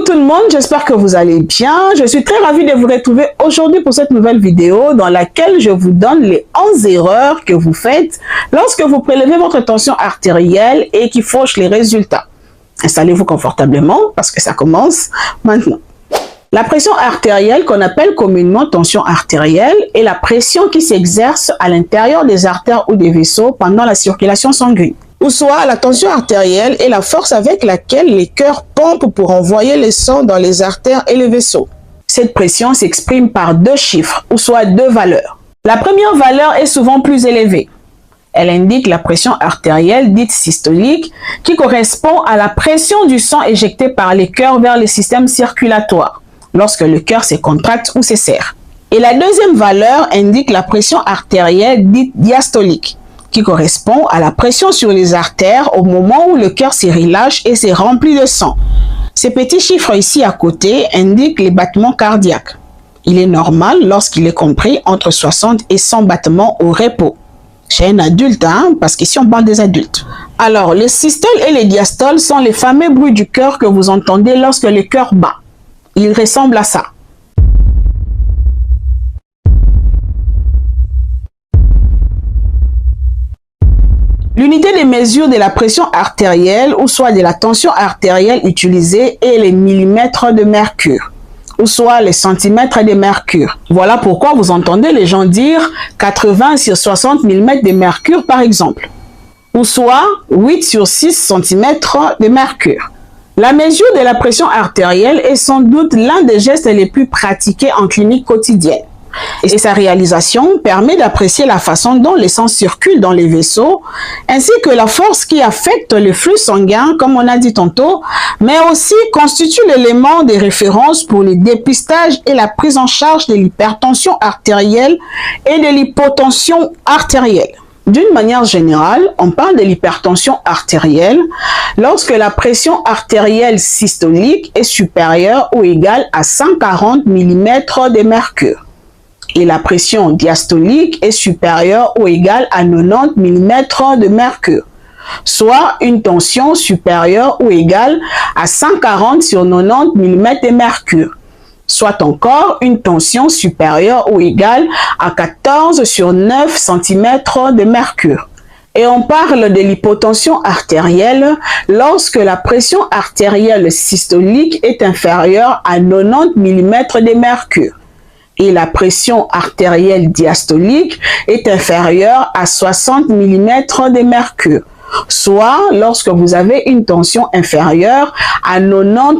Coucou tout le monde, j'espère que vous allez bien. Je suis très ravie de vous retrouver aujourd'hui pour cette nouvelle vidéo dans laquelle je vous donne les 11 erreurs que vous faites lorsque vous prélevez votre tension artérielle et qui fauchent les résultats. Installez-vous confortablement parce que ça commence maintenant. La pression artérielle, qu'on appelle communément tension artérielle, est la pression qui s'exerce à l'intérieur des artères ou des vaisseaux pendant la circulation sanguine. Ou soit la tension artérielle est la force avec laquelle les cœurs pompent pour envoyer le sang dans les artères et les vaisseaux. Cette pression s'exprime par deux chiffres, ou soit deux valeurs. La première valeur est souvent plus élevée. Elle indique la pression artérielle dite systolique qui correspond à la pression du sang éjecté par les cœurs vers le système circulatoire lorsque le cœur se contracte ou se serre. Et la deuxième valeur indique la pression artérielle dite diastolique qui correspond à la pression sur les artères au moment où le cœur se relâche et se remplit de sang. Ces petits chiffres ici à côté indiquent les battements cardiaques. Il est normal lorsqu'il est compris entre 60 et 100 battements au repos. Chez un adulte, parce qu'ici on parle des adultes. Alors, les systoles et les diastoles sont les fameux bruits du cœur que vous entendez lorsque le cœur bat. Ils ressemblent à ça. L'unité de mesure de la pression artérielle ou soit de la tension artérielle utilisée est les millimètres de mercure ou soit les centimètres de mercure. Voilà pourquoi vous entendez les gens dire 80 sur 60 mm de mercure par exemple, ou soit 8 sur 6 cm de mercure. La mesure de la pression artérielle est sans doute l'un des gestes les plus pratiqués en clinique quotidienne. Et sa réalisation permet d'apprécier la façon dont le sang circule dans les vaisseaux, ainsi que la force qui affecte le flux sanguin, comme on a dit tantôt, mais aussi constitue l'élément de référence pour le dépistage et la prise en charge de l'hypertension artérielle et de l'hypotension artérielle. D'une manière générale, on parle de l'hypertension artérielle lorsque la pression artérielle systolique est supérieure ou égale à 140 mm de mercure. Et la pression diastolique est supérieure ou égale à 90 mm de mercure, soit une tension supérieure ou égale à 140 sur 90 mm de mercure, soit encore une tension supérieure ou égale à 14 sur 9 cm de mercure. Et on parle de l'hypotension artérielle lorsque la pression artérielle systolique est inférieure à 90 mm de mercure. Et la pression artérielle diastolique est inférieure à 60 mm de mercure, soit lorsque vous avez une tension inférieure à 90